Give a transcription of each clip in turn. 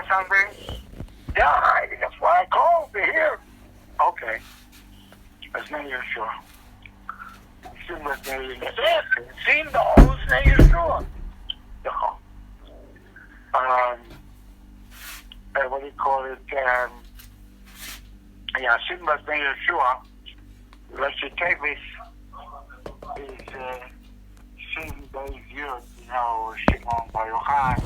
something? Yeah, that's why I called to hear. Okay. As many as sure. Sim was made Sim the whole yisroel. What do you call it? Sim was made sure. Rashi Tevis is Sim Beis Yud, Shimon Bar Yochai,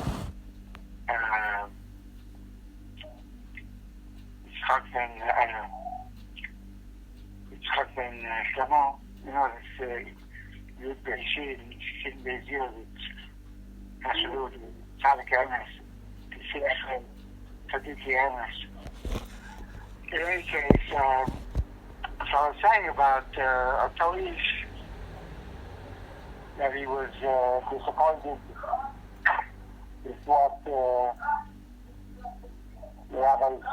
Yitzchak ben Shlomo, this Yud Bereshit, Sim Beis Yud, it's Hashlut, Tzadik Emes, Sim Tzadik Emes. In any case, so I was saying about Talish, that he was disappointed with what the rabbis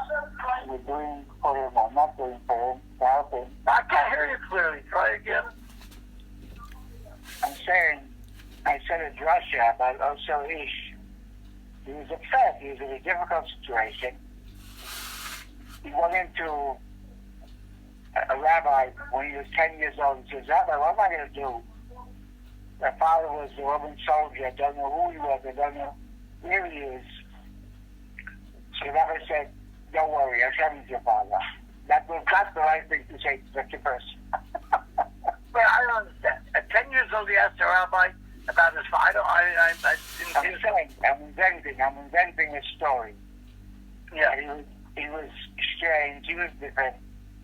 were doing for him or not doing for him, to help him. I can't hear you clearly. Try again. I'm saying, I said a drasha about Osel Ish. He was upset. He was in a difficult situation. He went into a rabbi when he was 10 years old and says, Rabbi, what am I going to do? My father was a Roman soldier. I don't know who he was. I don't know where he is. So the rabbi said, don't worry, Hashem is your father. That's the right thing to say to such a person. But I don't understand. At 10 years old, he asked the rabbi about his father. I didn't I'm inventing a story. Yeah. He was strange. He was different.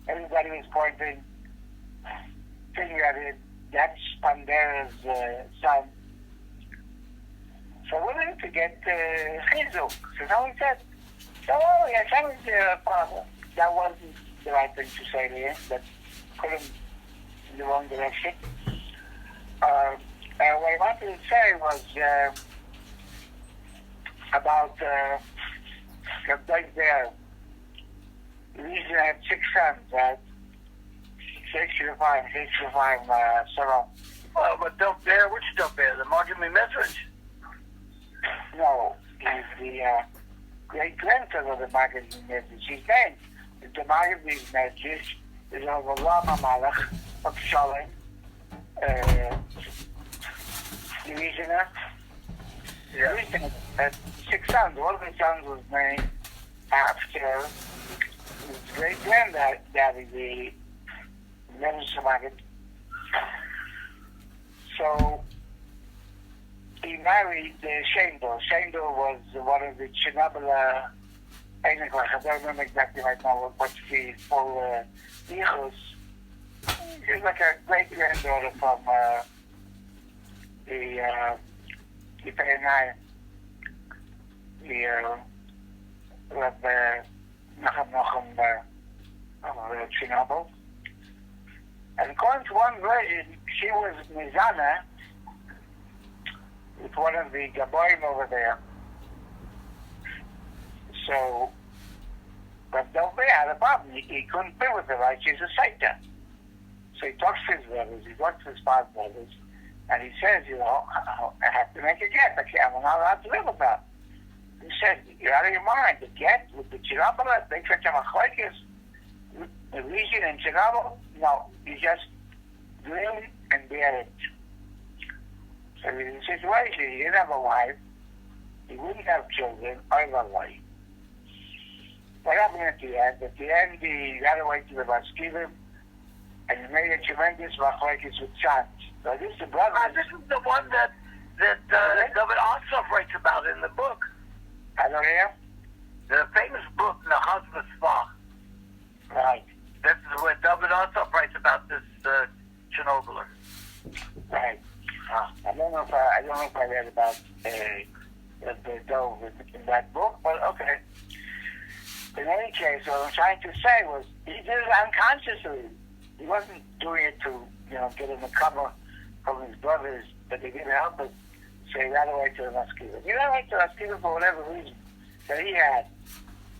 Everybody was pointing finger at him. That's Pandera's son. So we wanted to get Chizuk. So now he said, Hashem is your father. That wasn't the right thing to say to him. That put him in the wrong direction. What I wanted to say was about the Dovid there. The reason I have 6 sons, right? 6 Sarah. Well, but don't bear, which don't bear? The Margim message? No, he's the great-grandson of the Margim message. His name is the Margim message is over Rama Malach of Shalom. The reason the reason had 6 sons. One of the sons was named after his great-granddaddy, the Menachem. So he married Schneider. Schneider was one of the Chernobyl. I don't remember exactly right now what's the full yichus. She was like a great-granddaughter from the Yipenai, the Nachem of Chernobyl. And according to one version, she was Mizana with one of the Gaboim over there. So, but Dovid had a problem. He couldn't be with her, right? She's a Satan. So he talks to his brothers, he talks to his 5 brothers, and he says, I have to make a get. I'm not allowed to live with her. He said, you're out of your mind. The get with the Chernobyl, they such a machlekes. The region in Chernobyl, no, you just live and bear it. So in a situation, he didn't have a wife, he wouldn't have children, either way. What happened at the end? At the end, he got away to the Baskivim, and he made a tremendous machlekes with sons. So this is the brother. This is the one that Dovid Assaf writes about in the book. I don't hear. The famous book, Nahaz V'Svach. Right. This is where Dovid Assaf writes about this Chernobyler. Right. I don't know if I read about the Dove in that book, but okay. In any case, what I'm trying to say was he did it unconsciously. He wasn't doing it to, get in the cover from his brothers, but he didn't help it. So he ran away to the mosquito. He ran away to the mosquito for whatever reason that he had.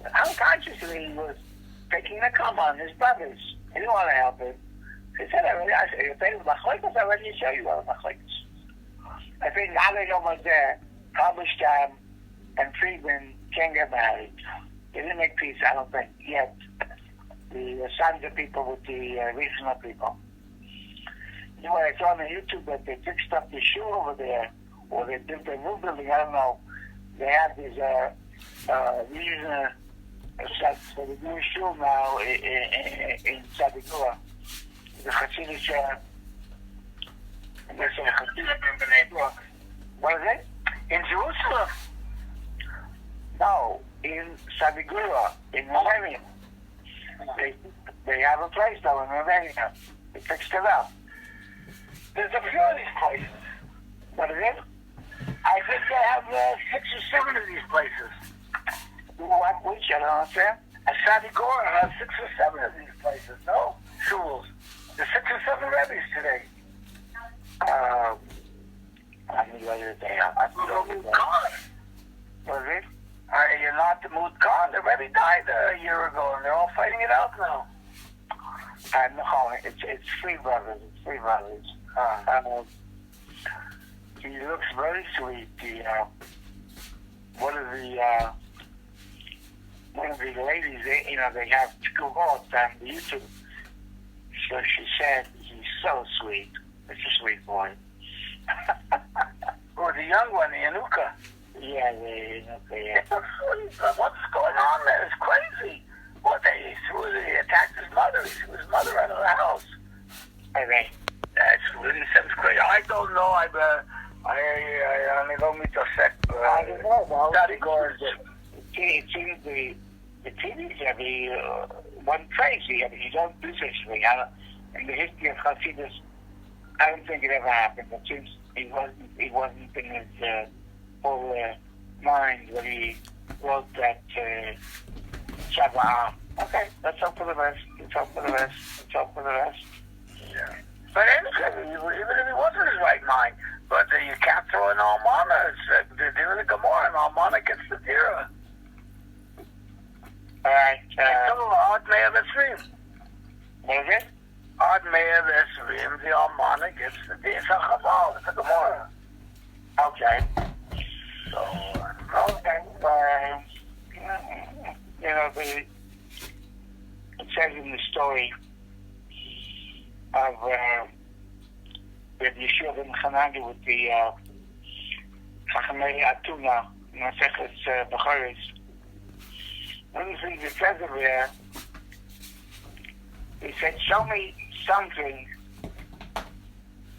But unconsciously, he was taking the cover on his brothers. He didn't want to help him. He said, I said, you're taking machlekes, I already show you what machlekes. I think Nale Yom Hazeh published and Friedman can't get married. They didn't make peace, I don't think, yet. The Sandra people with the regional people. You know, I saw on YouTube that they fixed up the shul over there, or they built a new building, I don't know. They have these regional sets for the new shul now in sadigora. The Hasidic, what is it? In Jerusalem? No, in sadigora, in Romania. They have a place though in Romania. They fixed it up. There's a few of these places. What is it? I think they have 6 or 7 of these places. What? Which? I don't understand. A sadigora has 6 or 7 of these places, no? Shuls. There's 6 or 7 rabbis today. I mean, later they have. I don't know. What is it? You're not the Mood Khan. The Rebbe died a year ago, and they're all fighting it out now. No, it's three brothers. It's three brothers. He looks very sweet. One of the ladies, they have two votes on the YouTube. So she said he's so sweet. It's a sweet boy. Or the young one, the Yanuka. Yeah, the Yanuka, yeah. What's going on there? It's crazy. What, they attacked his mother. He threw his mother out of the house. Okay. That's really seems crazy. I don't know. I only know me to sec. I don't know, though. Sadigora. It seems the TVs have one crazy. I mean, you don't do such a thing. In the history of Hasidus, I don't think it ever happened. It seems he wasn't in his whole mind when he wrote that Shabbat. Okay, let's hope for the best. Let's hope for the best. Let's hope for the best. Yeah. But anyway, even if he wasn't in his right mind, but you can't throw an almana. It's the Dira the Gemara, and almana gets the Dira. All right. Odd Meir Esrim. What is it? Odd Meir Esrim, the almana gets the Dira. It's a Chaval. It's a Gemara. Okay. So, okay. It says in the story of the Yeshua ben Chanani with the Chachamei Atuna, Maseches Bechoros. One of the things it says over there, he said, show me something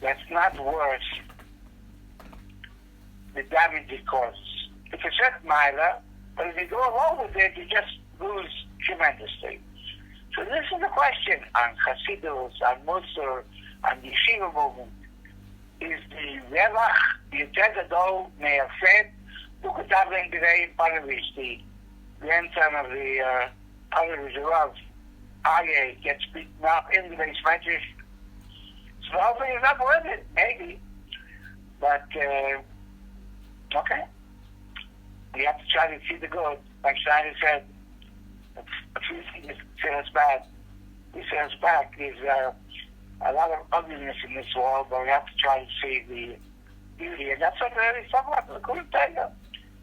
that's not worse the damage it causes. It's a certain miler, but if you go along with it, you just lose tremendously. So this is the question on Hasidus, on Musar, on the Yeshiva movement. Is the Revach, the Yetzer may have said, look at that today in Panavish, the grandson of the Panavish Rav, Aye gets beaten up in the base measures. So hopefully he's not worth it, maybe. But, okay. We have to try to see the good. Like Schneider said, a few things set us back. We set us back. There's a lot of ugliness in this world, but we have to try to see the beauty. And that's what really talking about. The Kulit Tiger.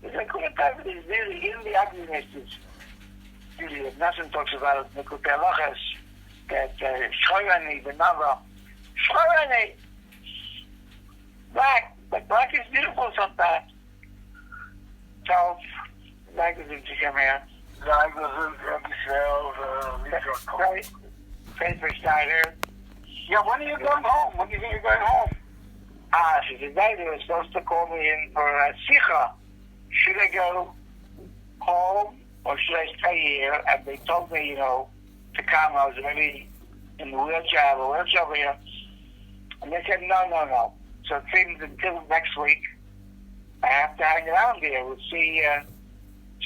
The Kulit Tiger is really in the ugliness. Is beauty. And Nasson talks about it in the Kulit Lachas, that Shoyani, the Nava, Shoyani, black. But black is beautiful sometimes. So, black is in Chikamea. Black is in Yisroel, Thanks for Schneider. Yeah, when are you going home? When do you think you're going home? So today they were supposed to call me in for a sikha. Should I go home or should I stay here? And they told me, to come. I was already in the wheelchair. I have a wheelchair over here. And they said, no. So it seems until next week, I have to hang around here. We'll see.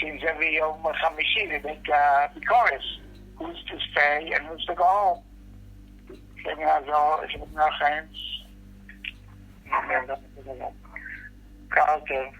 Seems every Yom Chamishi they make bikoros. Who's to stay and who's to go home. Carlton.